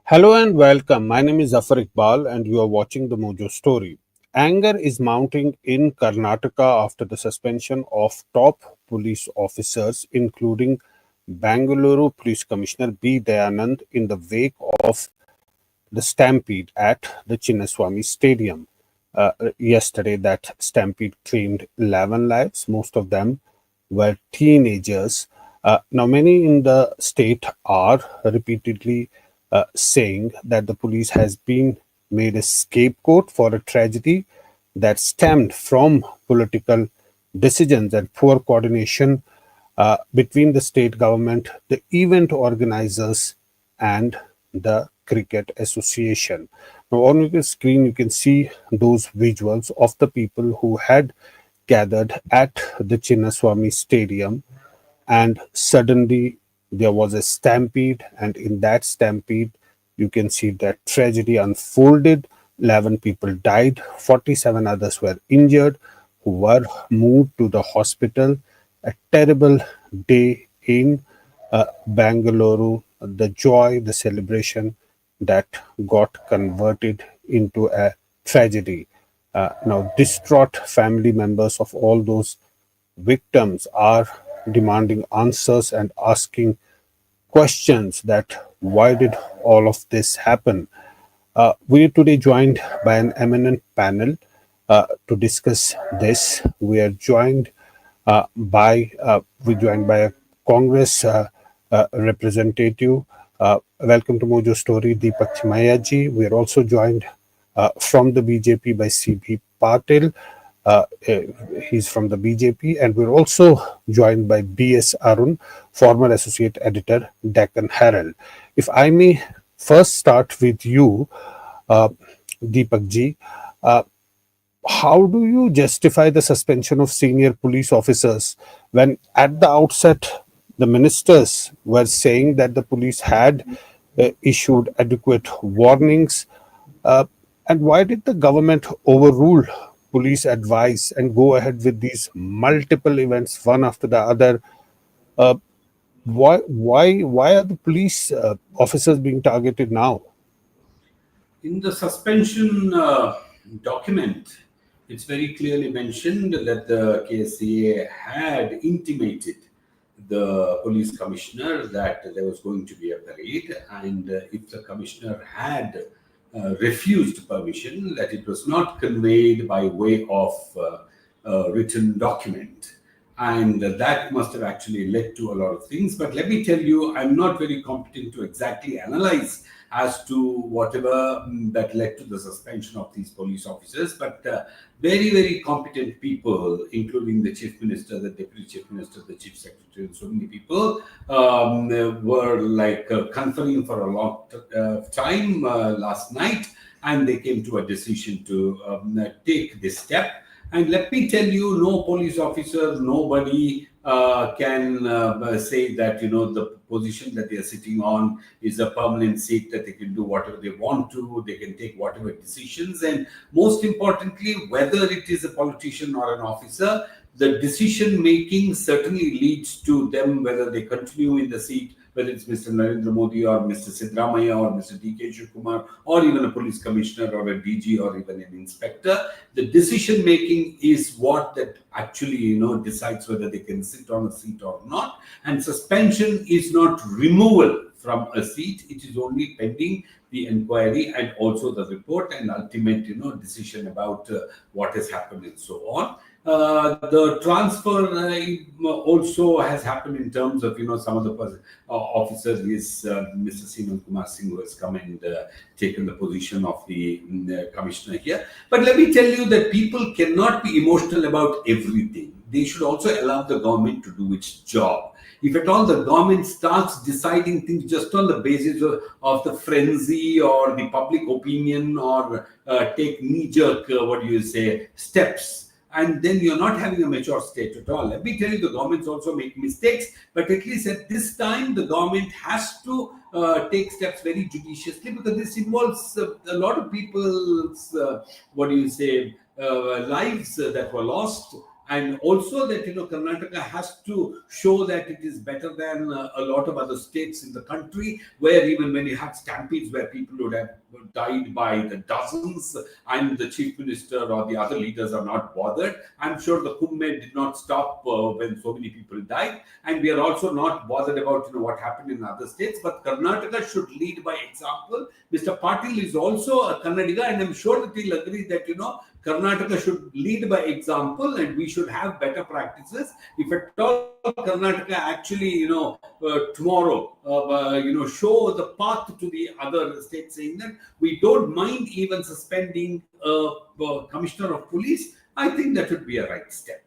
Hello and welcome. My name is Zafar Iqbal and you are watching the Mojo Story. Anger is mounting in Karnataka after the suspension of top police officers, including Bengaluru Police Commissioner B. Dayanand, in the wake of the Stampede at the Chinnaswamy Stadium. Yesterday, that Stampede claimed 11 lives. Most of them were teenagers. Now, many in the state are repeatedly saying that the police has been made a scapegoat for a tragedy that stemmed from political decisions and poor coordination between the state government, the event organizers, and the Cricket Association. Now, on your screen, you can see those visuals of the people who had gathered at the Chinnaswamy Stadium, and suddenly there was a stampede, and in that stampede, you can see that tragedy unfolded. 11 people died, 47 others were injured, who were moved to the hospital. A terrible day in Bengaluru, the joy, the celebration that got converted into a tragedy. Now, distraught family members of all those victims are demanding answers and asking questions that why did all of this happen? We are today joined by an eminent panel to discuss this. We are joined by a Congress representative. Welcome to Mojo Story, Deepak Chimaya ji. We are also joined from the BJP by C.B. Patil. He's from the BJP, and we're also joined by B.S. Arun, former associate editor, Deccan Herald. If I may first start with you, Deepak ji, how do you justify the suspension of senior police officers when at the outset the ministers were saying that the police had issued adequate warnings? And why did the government overrule police advice and go ahead with these multiple events, one after the other? Uh, why are the police officers being targeted now? In the suspension document, it's very clearly mentioned that the KSCA had intimated the police commissioner that there was going to be a parade, and if the commissioner had refused permission, that it was not conveyed by way of a written document. And that must have actually led to a lot of things. But let me tell you, I'm not very competent to exactly analyze as to whatever that led to the suspension of these police officers. But very, very competent people, including the Chief Minister, the Deputy Chief Minister, the Chief Secretary, and so many people were like conferring for a long time last night, and they came to a decision to take this step. And let me tell you, no police officer, nobody can say that, the position that they are sitting on is a permanent seat, that they can do whatever they want to, they can take whatever decisions. And most importantly, whether it is a politician or an officer, the decision making certainly leads to them, whether they continue in the seat, whether it's Mr. Narendra Modi or Mr. Siddaramaiah or Mr. D.K. Shivakumar or even a police commissioner or a DG or even an inspector. The decision making is what that actually, decides whether they can sit on a seat or not. And suspension is not removal from a seat. It is only pending the inquiry and also the report and ultimate, decision about what has happened and so on. The transfer also has happened in terms of, some of the officers is Mr. Shivakumar Singh, who has come and taken the position of the commissioner here. But let me tell you that people cannot be emotional about everything. They should also allow the government to do its job. If at all the government starts deciding things just on the basis of the frenzy or the public opinion or take knee-jerk, steps, and then you're not having a mature state at all. Let me tell you, the governments also make mistakes, but at least at this time, the government has to take steps very judiciously, because this involves a lot of people's, lives that were lost. And also that, Karnataka has to show that it is better than a lot of other states in the country, where even when you had stampedes where people would have died by the dozens, and the chief minister or the other leaders are not bothered. I'm sure the Kumbh did not stop when so many people died, and we are also not bothered about what happened in other states. But Karnataka should lead by example. Mr. Patil is also a Kannadiga, and I'm sure that he'll agree that Karnataka should lead by example, and we should have better practices. If at all Karnataka actually, tomorrow, show the path to the other states, saying that we don't mind even suspending a commissioner of police, I think that would be a right step.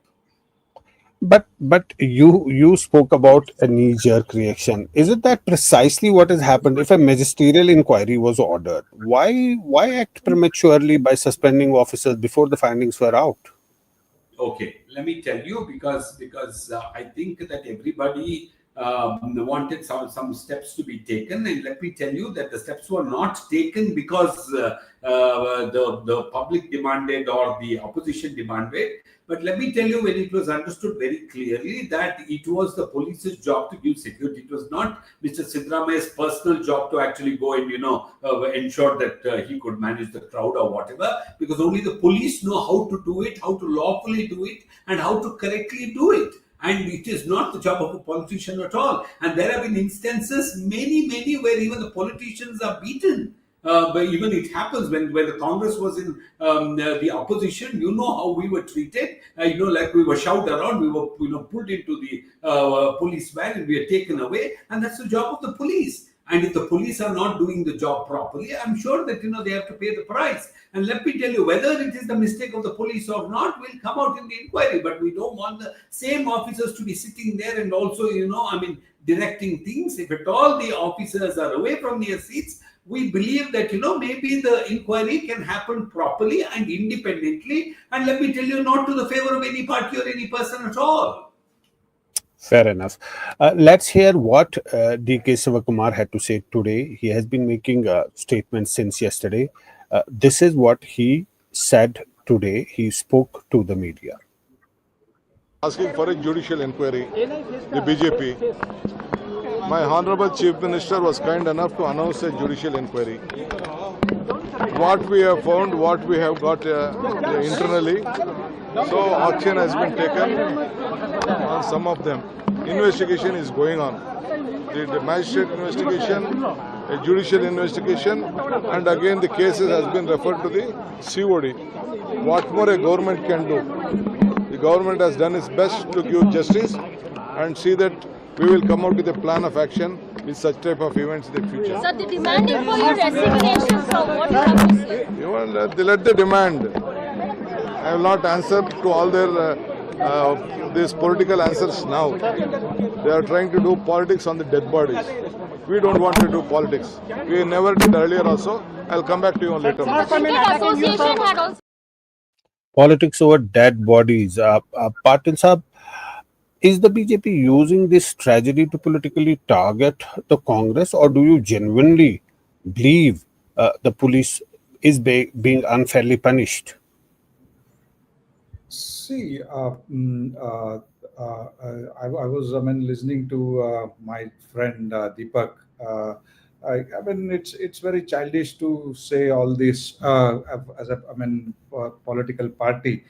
But you spoke about a knee-jerk reaction. Is it that precisely what has happened? If a magisterial inquiry was ordered, why act prematurely by suspending officers before the findings were out? Okay, let me tell you, because I think that everybody wanted some steps to be taken, and let me tell you that the steps were not taken because the public demanded or the opposition demanded. But let me tell you, when it was understood very clearly that it was the police's job to give security, it was not Mr. Siddaramaiah's personal job to actually go and ensure that he could manage the crowd or whatever, because only the police know how to do it, how to lawfully do it, and how to correctly do it. And it is not the job of a politician at all. And there have been instances, many, where even the politicians are beaten. But even it happens when the Congress was in the opposition, how we were treated. Like we were shouted around, we were pulled into the police van and we were taken away. And that's the job of the police. And if the police are not doing the job properly, I'm sure that they have to pay the price. And let me tell you, whether it is the mistake of the police or not will come out in the inquiry. But we don't want the same officers to be sitting there and also, directing things. If at all the officers are away from their seats, we believe that maybe the inquiry can happen properly and independently. And let me tell you, not to the favor of any party or any person at all. Fair enough. Let's hear what D.K. Shivakumar had to say today. He has been making statements since yesterday. This is what he said today. He spoke to the media. Asking for a judicial inquiry, the BJP. My Honorable Chief Minister was kind enough to announce a judicial inquiry. What we have found, what we have got internally, so action has been taken on some of them. Investigation is going on. The magistrate investigation, a judicial investigation, and again the cases has been referred to the COD. What more a government can do? The government has done its best to give justice and see that we will come out with a plan of action with such type of events in the future. Sir, the demanding for your resignation, sir, what you have to say? You want let the demand. I will not answer to all their these political answers now. They are trying to do politics on the dead bodies. We don't want to do politics. We never did earlier also. I'll come back to you on later. Association had also Politics over dead bodies. Patil Sahab, is the BJP using this tragedy to politically target the Congress, or do you genuinely believe the police is being unfairly punished? See, I was listening to my friend Deepak. It's very childish to say all this as a political party.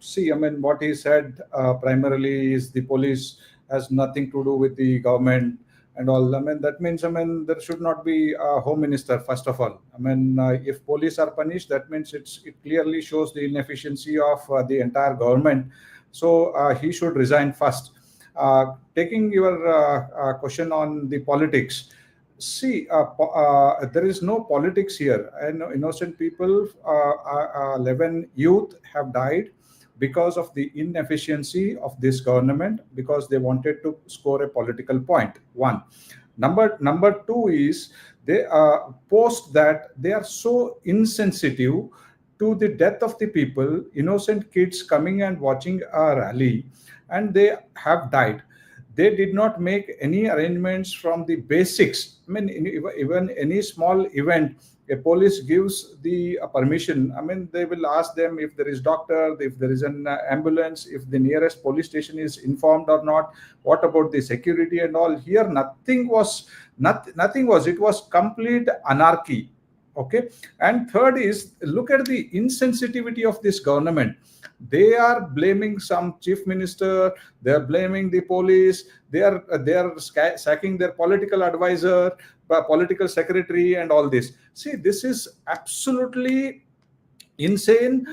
See, what he said primarily is the police has nothing to do with the government and all. That means, there should not be a home minister, first of all. If police are punished, that means it clearly shows the inefficiency of the entire government. So he should resign first. Taking your question on the politics, see, there is no politics here. And innocent people, 11 youth have died because of the inefficiency of this government, because they wanted to score a political point. One. Number two is they post that they are so insensitive to the death of the people, innocent kids coming and watching a rally, and they have died. they did not make any arrangements from the basics. I mean, even any small event, a police gives the permission. I mean, they will ask them if there is doctor, if there is an ambulance, if the nearest police station is informed or not. What about the security and all? Here, nothing was. It was complete anarchy. Okay. And third is, look at the insensitivity of this government. They are blaming some chief minister, they are blaming the police, they are sacking their political advisor, political secretary, and all this. See, this is absolutely insane.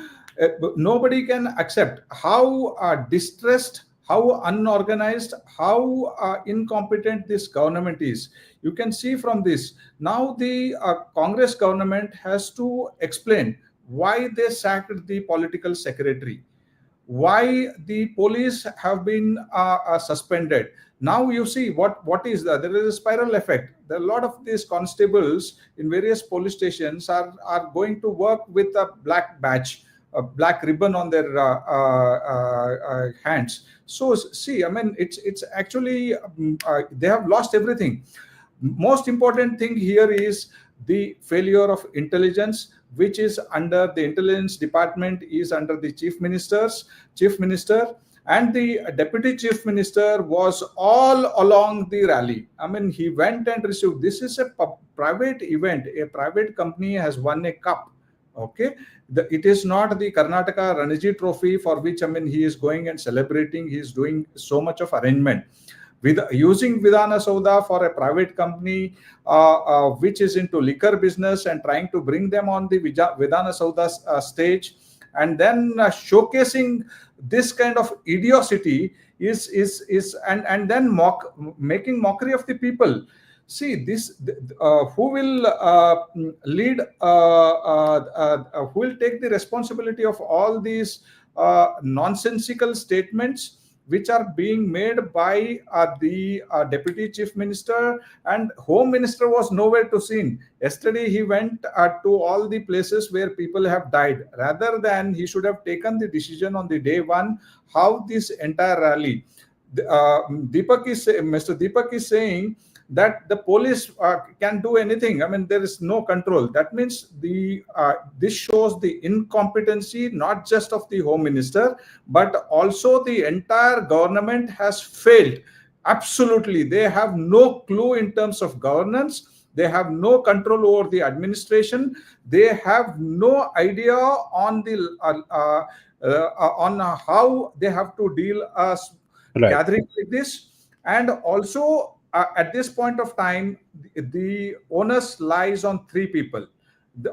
Nobody can accept how distressed, how unorganized, how incompetent this government is. You can see from this. Now the Congress government has to explain why they sacked the political secretary, why the police have been suspended. Now you see what is that? There is a spiral effect. There are a lot of these constables in various police stations are going to work with a black badge, a black ribbon on their hands. So see, I mean, it's actually they have lost everything. Most important thing here is the failure of intelligence, which is under the intelligence department, is under the chief minister, and the deputy chief minister was all along the rally. I mean, he went and received. This is a private event. A private company has won a cup. Okay, it is not the Karnataka Ranji Trophy, for which, I mean, he is going and celebrating. He is doing so much of arrangement with using Vidhana Sauda for a private company which is into liquor business, and trying to bring them on the Vidhana Sauda stage, and then showcasing this kind of idiocy is and then making mockery of the people. See, this who will lead, who will take the responsibility of all these nonsensical statements which are being made by the deputy chief minister, and home minister was nowhere to seen. Yesterday he went to all the places where people have died, rather than he should have taken the decision on the day one how this entire rally. Mr. Deepak is saying that the police can do anything. I mean, there is no control. That means this shows the incompetency not just of the home minister, but also the entire government has failed. Absolutely, they have no clue in terms of governance. They have no control over the administration. They have no idea on the on how they have to deal gathering like this. And also, at this point of time, the onus lies on three people.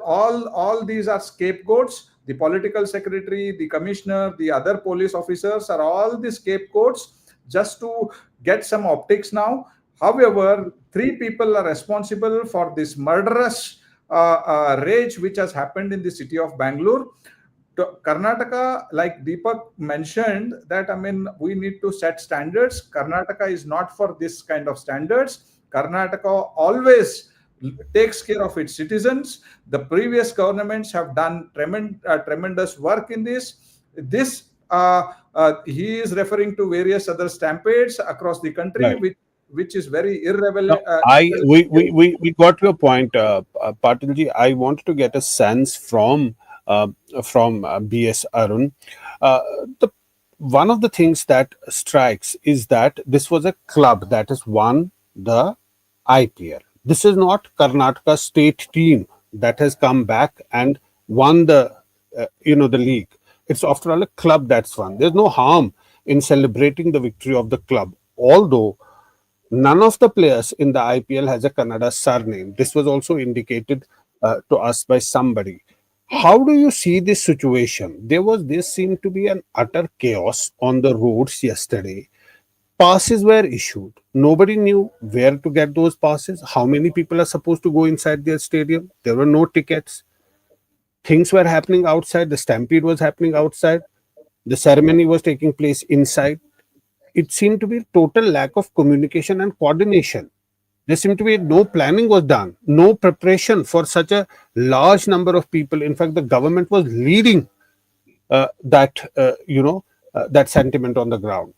All these are scapegoats. The political secretary, the commissioner, the other police officers are all the scapegoats just to get some optics now. However, three people are responsible for this murderous rage which has happened in the city of Bangalore. Karnataka, like Deepak mentioned, that, I mean, we need to set standards. Karnataka is not for this kind of standards. Karnataka always takes care of its citizens. The previous governments have done tremendous work in this. He is referring to various other stampedes across the country, Right. which is very irrelevant. We got your point, Patilji. I wanted to get a sense from B.S. Arun. One of the things that strikes is that this was a club that has won the IPL. This is not Karnataka state team that has come back and won the the league. It's after all a club that's won. There's no harm in celebrating the victory of the club, although none of the players in the IPL has a Kannada surname. This was also indicated to us by somebody. How do you see this situation? There seemed to be an utter chaos on the roads yesterday. Passes were issued. Nobody knew where to get those passes. How many people are supposed to go inside their stadium? There were no tickets. Things were happening outside. The stampede was happening outside. The ceremony was taking place inside. It seemed to be a total lack of communication and coordination. There seemed to be no planning was done, no preparation for such a large number of people. In fact, the government was leading that sentiment on the ground.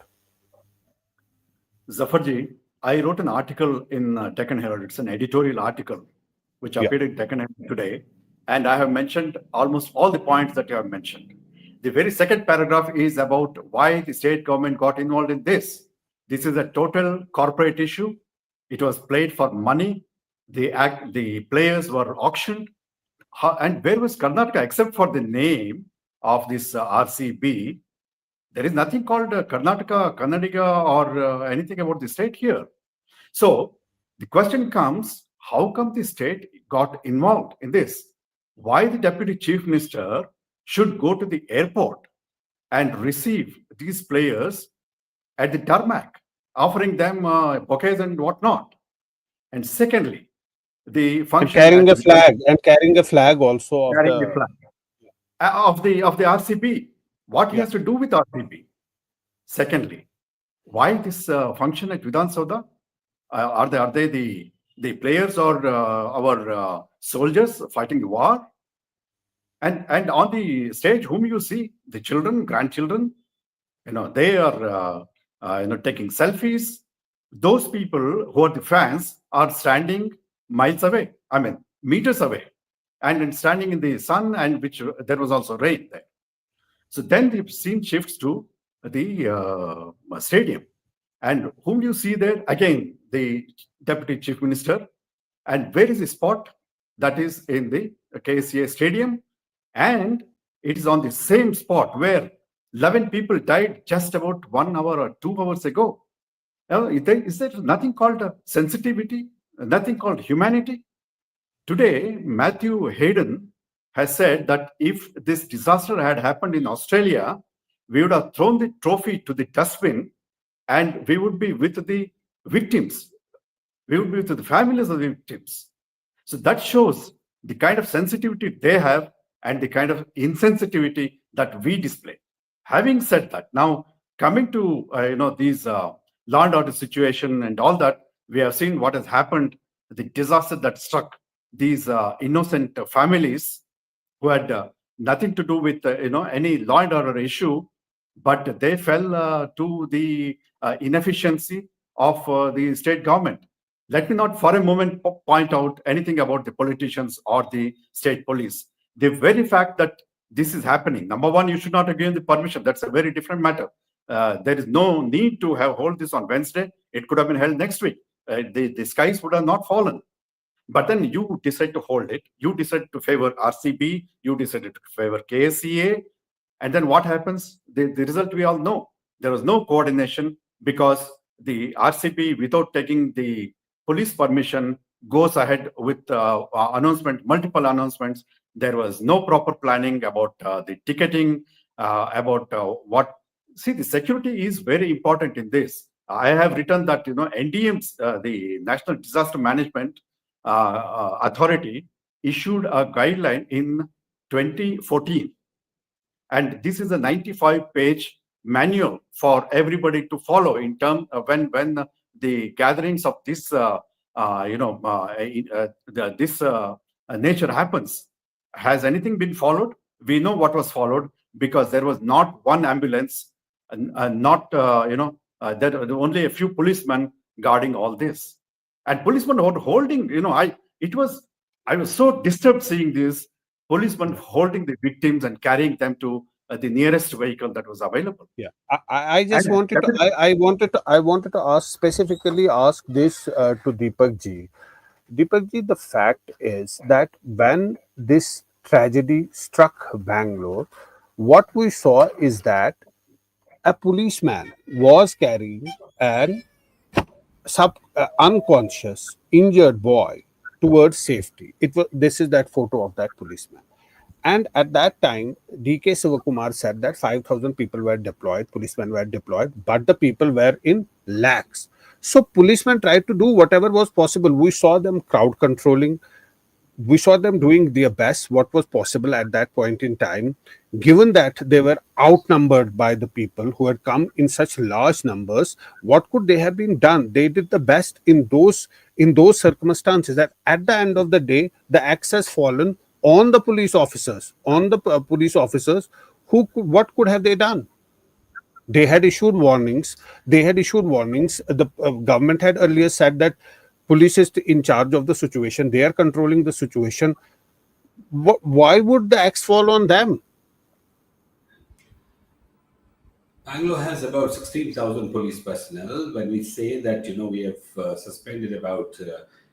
Zafarji, I wrote an article in Deccan Herald. It's an editorial article which appeared in Deccan Herald today. And I have mentioned almost all the points that you have mentioned. The very second paragraph is about why the state government got involved in this. This is a total corporate issue. It was played for money. The players were auctioned. And where was Karnataka except for the name of this RCB? There is nothing called Karnataka, Kannadiga, or anything about the state here. So the question comes, how come the state got involved in this? Why the Deputy Chief Minister should go to the airport and receive these players at the tarmac, offering them bouquets and whatnot? And secondly, the function Carrying a flag also of carrying the the flag of the RCB. What he has to do with RCB? Secondly, why this function at Vidhan Sauda? Are they the players or our soldiers fighting the war? And on the stage, whom you see, the children, grandchildren, they are taking selfies. Those people who are the fans are standing miles away, meters away, and standing in the sun, and which there was also rain there. So then the scene shifts to the stadium. And whom you see there? Again, the Deputy Chief Minister. And where is the spot? That is in the KSCA Stadium. And it is on the same spot where 11 people died just about 1 hour or 2 hours ago. Is there nothing called sensitivity? Nothing called humanity? Today, Matthew Hayden has said that if this disaster had happened in Australia, we would have thrown the trophy to the dustbin and we would be with the victims. We would be with the families of the victims. So that shows the kind of sensitivity they have and the kind of insensitivity that we display. Having said that, now coming to these law and order situation and all that, we have seen what has happened, the disaster that struck these innocent families who had nothing to do with any law and order issue, but they fell to the inefficiency of the state government. Let me not for a moment point out anything about the politicians or the state police. The very fact that this is happening, number one, you should not have given the permission. That's a very different matter. There is no need to hold this on Wednesday. It could have been held next week. The skies would have not fallen. But then you decide to hold it. You decide to favor RCB. You decided to favor KSCA. And then what happens? The result we all know. There was no coordination because the RCB, without taking the police permission, goes ahead with multiple announcements. There was no proper planning about the ticketing, about what. See, the security is very important in this. I have written that, NDM's, the National Disaster Management Authority, issued a guideline in 2014. And this is a 95-page manual for everybody to follow in terms of when the gatherings of this nature happens. Has anything been followed? We know what was followed because there was not one ambulance, there were only a few policemen guarding all this. And policemen were holding, I was so disturbed seeing this policemen holding the victims and carrying them to the nearest vehicle that was available. Yeah, I wanted to specifically ask this to Deepak ji. Deepak ji, the fact is that when this tragedy struck Bangalore, what we saw is that a policeman was carrying an unconscious, injured boy towards safety. This is that photo of that policeman. And at that time, D.K. Shivakumar said that 5,000 people were deployed, policemen were deployed, but the people were in lakhs. So policemen tried to do whatever was possible. We saw them crowd controlling. We saw them doing their best, what was possible at that point in time, given that they were outnumbered by the people who had come in such large numbers. What could they have been done? They did the best in those circumstances. That at the end of the day, the axe has fallen on the police officers. What could have they done? They had issued warnings. The government had earlier said that police is in charge of the situation. They are controlling the situation. Why would the axe fall on them? Bangalore has about 16,000 police personnel. When we say that, we have suspended about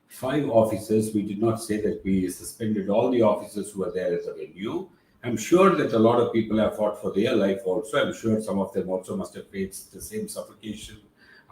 5 officers, we did not say that we suspended all the officers who were there at the venue. I'm sure that a lot of people have fought for their life also. I'm sure some of them also must have faced the same suffocation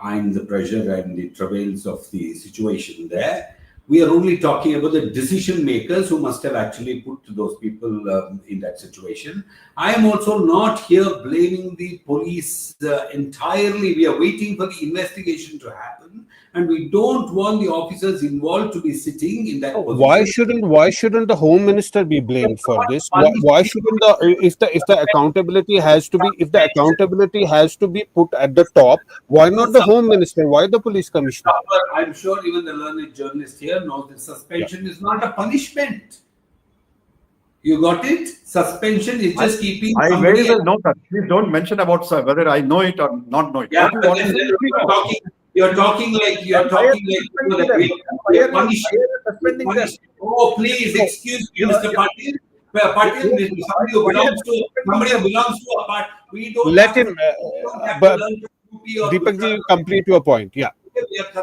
and the pressure and the travails of the situation there. We are only talking about the decision makers who must have actually put those people in that situation. I am also not here blaming the police entirely. We are waiting for the investigation to happen, and we don't want the officers involved to be sitting in that position. Why shouldn't the Home Minister be blamed for this? Why shouldn't if the accountability has to be put at the top? Why not the Home Minister? Why the Police Commissioner? I'm sure even the learned journalist here knows that suspension is not a punishment. You got it? Suspension is just keeping. I very well know that. Please don't mention about whether I know it or not know it. Yeah, What you want to you're talking like we are punishing. Oh, please excuse me, Mr. Patil. Patil, somebody who belongs to a part. We don't Let him. But Deepak Deepak ji, complete your point. Yeah.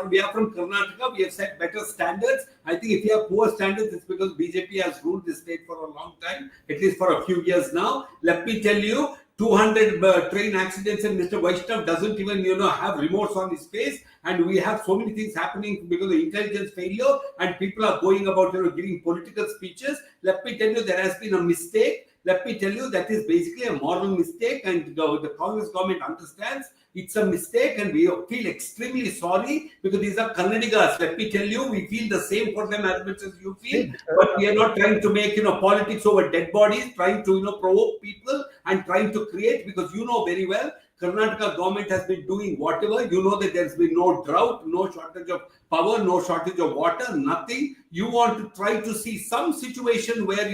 We are from Karnataka. We have set better standards. I think if you have poor standards, it's because BJP has ruled this state for a long time, at least for a few years now. Let me tell you, 200 train accidents, and Mr. Vaishnav doesn't even, have remorse on his face. And we have so many things happening because of intelligence failure, and people are going about, giving political speeches. Let me tell you, there has been a mistake. Let me tell you, that is basically a moral mistake, and the Congress government understands it's a mistake, and we feel extremely sorry because these are Kannadigas. Let me tell you, we feel the same for them as much as you feel, but we are not trying to make politics over dead bodies, trying to provoke people and trying to create, because you know very well Karnataka government has been doing whatever. You know that there's been no drought, no shortage of power, no shortage of water, nothing. You want to try to see some situation where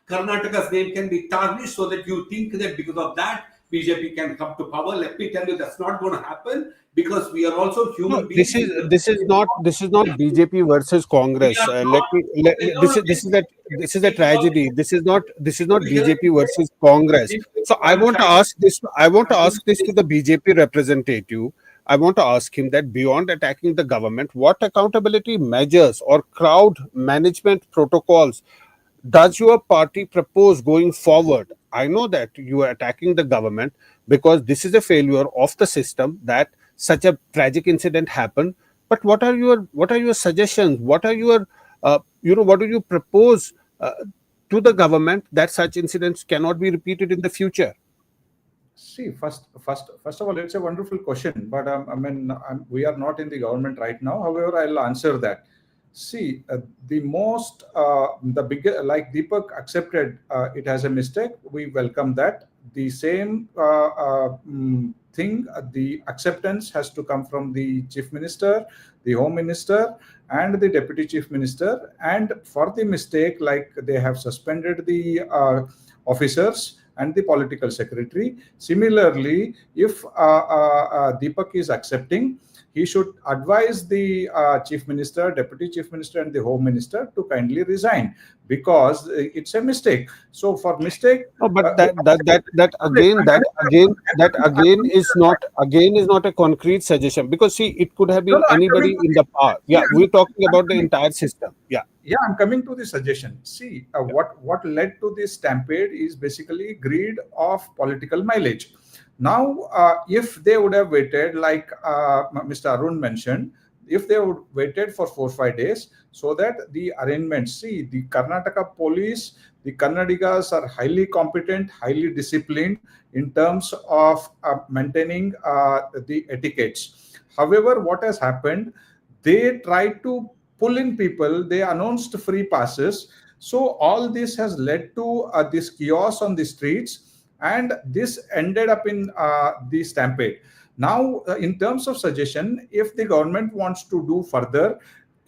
Karnataka's name can be tarnished, so that you think that because of that BJP can come to power. Let me tell you, that's not going to happen, because we are also human beings. This is not BJP versus Congress. This is a tragedy. This is not BJP versus Congress. So I want to ask this to the BJP representative. I want to ask him that beyond attacking the government, what accountability measures or crowd management protocols does your party propose going forward? I know that you are attacking the government because this is a failure of the system that such a tragic incident happened. But what are your suggestions? What are your what do you propose to the government that such incidents cannot be repeated in the future? See, first of all, it's a wonderful question, but we are not in the government right now. However, I'll answer that. See, the bigger, like Deepak accepted it as a mistake, we welcome that. The same thing, the acceptance has to come from the Chief Minister, the Home Minister, and the Deputy Chief Minister. And for the mistake, like they have suspended the officers and the political secretary. Similarly, if Deepak is accepting, he should advise the Chief Minister, Deputy Chief Minister, and the Home Minister to kindly resign, because it's a mistake. So for mistake, but that again is not a concrete suggestion, because see, it could have been anybody in the power. Yeah, we're talking about the entire system. Yeah, I'm coming to the suggestion. See, what led to this stampede is basically greed of political mileage. Now, if they would have waited, like Mr. Arun mentioned, if they would waited for 4-5 days, so that the arrangements, see, the Karnataka police, the Kannadigas are highly competent, highly disciplined in terms of maintaining the etiquettes. However, what has happened, they tried to pull in people, they announced free passes. So all this has led to this chaos on the streets, and this ended up in the stampede. Now, in terms of suggestion, if the government wants to do further,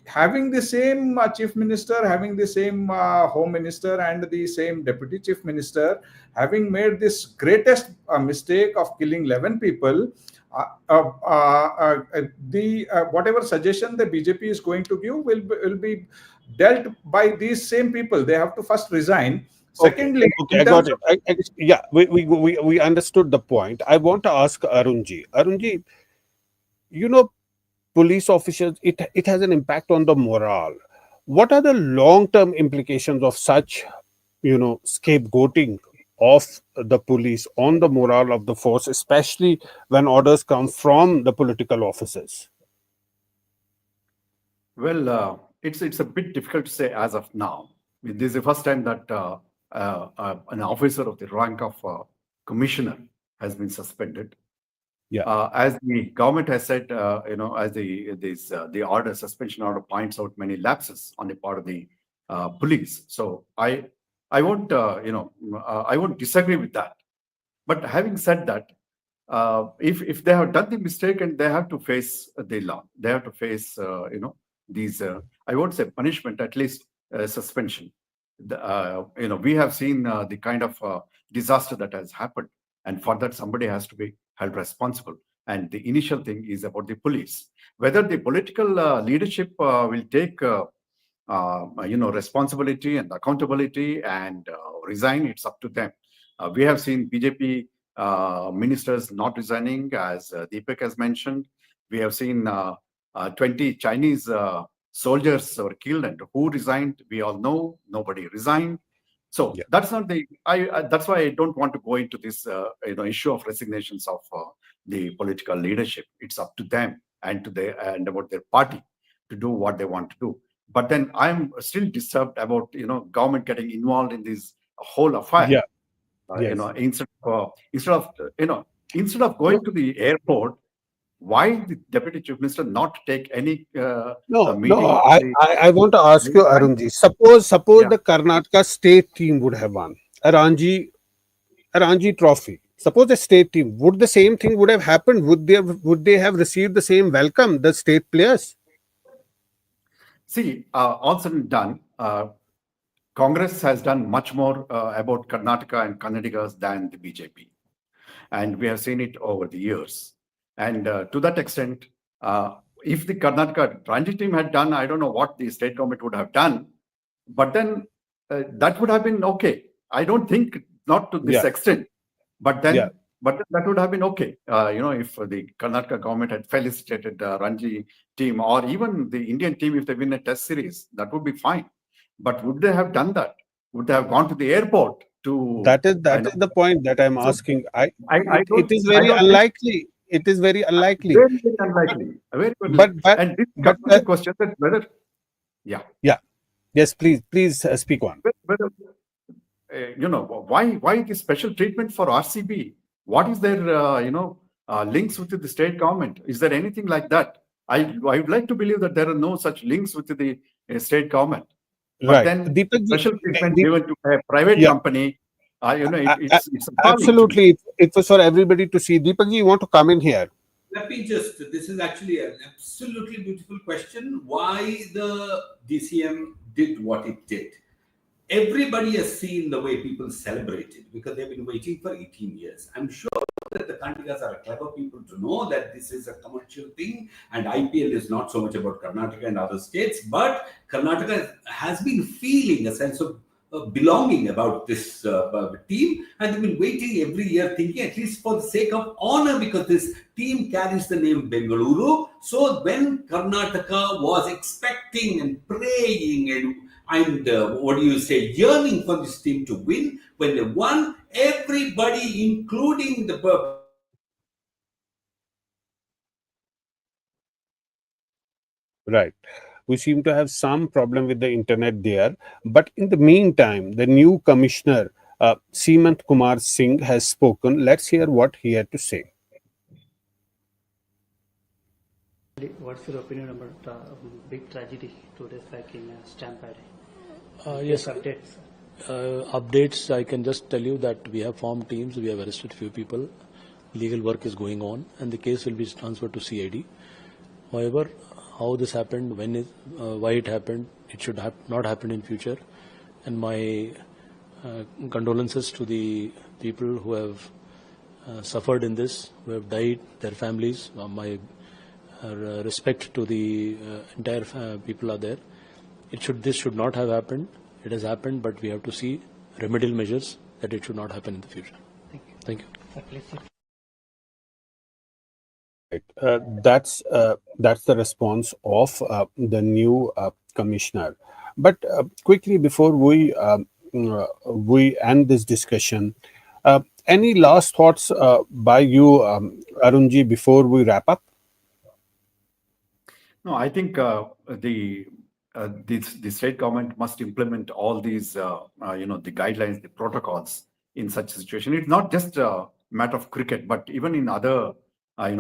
having the same chief minister, having the same home minister and the same deputy chief minister, having made this greatest mistake of killing 11 people, the whatever suggestion the BJP is going to give will be dealt by these same people. They have to first resign. Secondly, okay, I got it. Yeah, we understood the point. I want to ask Arunji. Arunji, you know, police officers, it has an impact on the morale. What are the long-term implications of such, scapegoating of the police on the morale of the force, especially when orders come from the political officers? Well, it's a bit difficult to say as of now. I mean, this is the first time that an officer of the rank of commissioner has been suspended. Yeah. As the government has said, as the suspension order points out many lapses on the part of the police. So I won't disagree with that. But having said that, if they have done the mistake and they have to face the law, they have to face these I won't say punishment, at least suspension. We have seen the kind of disaster that has happened, and for that somebody has to be held responsible. And the initial thing is about the police. Whether the political leadership will take responsibility and accountability and resign, it's up to them. We have seen BJP ministers not resigning, as Deepak has mentioned. We have seen 20 Chinese soldiers were killed, and who resigned? We all know nobody resigned. So Yeah. that's not the. That's why I don't want to go into this issue of resignations of the political leadership. It's up to them and about their party to do what they want to do. But then I'm still disturbed about government getting involved in this whole affair. Yeah. Yes. Yes. Instead of going to the airport, why the deputy chief minister not take any meeting? I want to ask you, Arunji. Suppose Yeah. the Karnataka state team would have won a Ranji trophy. Suppose the state team, would the same thing would have happened? Would they have received the same welcome, the state players? See, all said and done, Congress has done much more about Karnataka and Kannadigas than the BJP. And we have seen it over the years. And to that extent, if the Karnataka Ranji team had done, I don't know what the state government would have done, but then that would have been okay. I don't think not to this Yeah. extent, but then Yeah. that would have been okay. If the Karnataka government had felicitated the Ranji team or even the Indian team if they win a test series, that would be fine. But would they have done that? Would they have gone to the airport to? That is the point that I'm So, asking. don't- It is I very don't think- unlikely. It is very unlikely. Very, very unlikely. Very, very But and this but comes to the question that whether, yeah, yes, please speak on. whether why this special treatment for RCB? What is their links with the state government? Is there anything like that? I would like to believe that there are no such links with the state government. But Right. then Deepak, special treatment given to a private Yeah. company, it's appalling. Absolutely. It was for everybody to see. Deepak, you want to come in here? Let me this is actually an absolutely beautiful question. Why the DCM did what it did. Everybody has seen the way people celebrated because they've been waiting for 18 years. I'm sure that the Kannadigas are clever people to know that this is a commercial thing and IPL is not so much about Karnataka and other states, but Karnataka has been feeling a sense of belonging about this team, and they've been waiting every year thinking, at least for the sake of honor, because this team carries the name Bengaluru. So when Karnataka was expecting and praying and yearning for this team to win, when they won, everybody, including the Right. We seem to have some problem with the internet there. But in the meantime, the new commissioner, Shivakumar Singh, has spoken. Let's hear what he had to say. What's your opinion about the big tragedy 2 days back in Stampede? Yes, Updates. updates. I can just tell you that we have formed teams. We have arrested few people. Legal work is going on, and the case will be transferred to CID. However, how this happened, why it happened. It should not happen in future. And my condolences to the people who have suffered in this, who have died, their families. My respect to the entire people are there. This should not have happened. It has happened, but we have to see remedial measures that it should not happen in the future. Thank you. Right. That's the response of the new commissioner. But quickly before we end this discussion, any last thoughts by you, Arunji, before we wrap up? No, I think the state government must implement all these, the guidelines, the protocols in such situation. It's not just a matter of cricket, but even in other,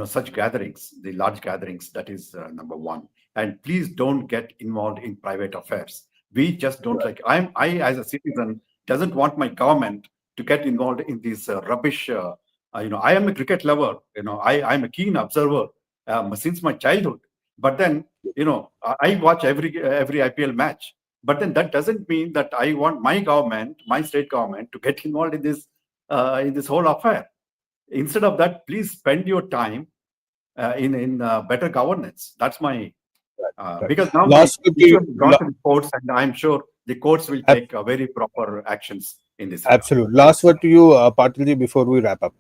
such gatherings, the large gatherings. That is number one. And please don't get involved in private affairs. We just don't like. I as a citizen doesn't want my government to get involved in this rubbish. I am a cricket lover. I'm a keen observer since my childhood. But then, I watch every IPL match. But then that doesn't mean that I want my government, my state government, to get involved in this whole affair. Instead of that, please spend your time in better governance. That's my because now the issue has gone to the courts, and I'm sure the courts will take very proper actions in this. Absolutely. Last word to you, Patilji, before we wrap up.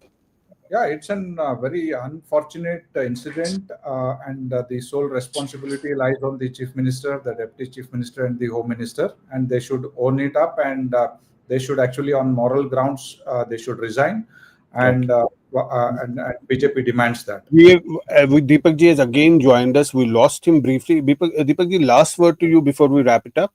Yeah, it's a very unfortunate incident, and the sole responsibility lies on the Chief Minister, the Deputy Chief Minister, and the Home Minister, and they should own it up, and they should actually, on moral grounds, they should resign, and BJP demands that. Deepak ji has again joined us. We lost him briefly. Deepak ji, last word to you before we wrap it up.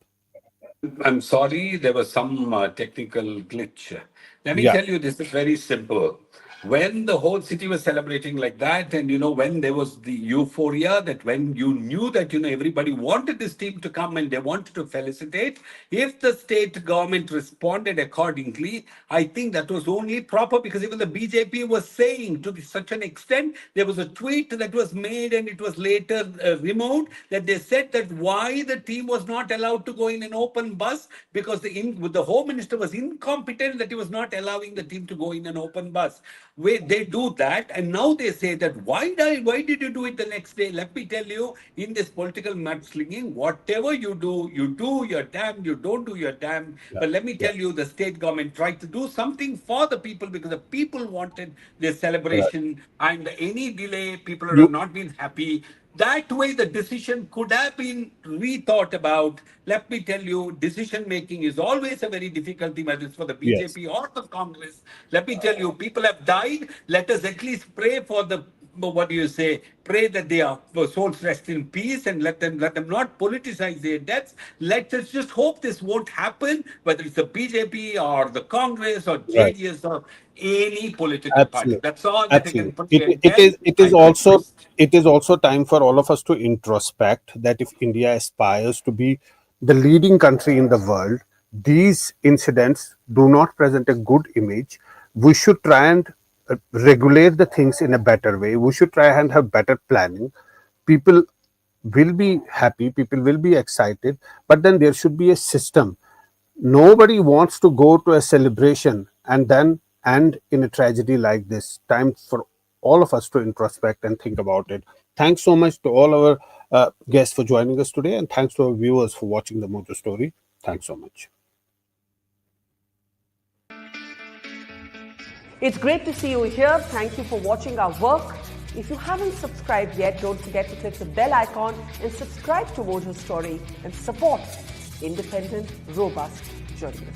I'm sorry, there was some technical glitch. Let me tell you, this is very simple. When the whole city was celebrating like that, and when there was the euphoria, that when you knew that everybody wanted this team to come and they wanted to felicitate, if the state government responded accordingly, I think that was only proper, because even the BJP was saying, to such an extent, there was a tweet that was made and it was later removed, that they said that why the team was not allowed to go in an open bus, because the Home Minister was incompetent, that he was not allowing the team to go in an open bus. They do that, and now they say that why did you do it the next day? Let me tell you, in this political mudslinging, whatever you do your damn, you don't do your damn. But let me tell you, the state government tried to do something for the people, because the people wanted this celebration, and any delay, people have not been happy. That way, the decision could have been rethought about. Let me tell you, decision making is always a very difficult thing, whether it's for the BJP or the Congress. Let me tell you, people have died. Let us at least pray for the, pray that their souls rest in peace, and let them not politicize their deaths. Let us just hope this won't happen, whether it's the BJP or the Congress or JDS or any political party. That's all that I can put It is also time for all of us to introspect that if India aspires to be the leading country in the world, these incidents do not present a good image. We should try and regulate the things in a better way. We should try and have better planning. People will be happy, people will be excited, but then there should be a system. Nobody wants to go to a celebration and then end in a tragedy like this. Time for all of us to introspect and think about it. Thanks so much to all our guests for joining us today, and thanks to our viewers for watching the Mojo Story. Thanks so much. It's great to see you here. Thank you for watching our work. If you haven't subscribed yet, don't forget to click the bell icon and subscribe to Mojo Story and support independent, robust journalism.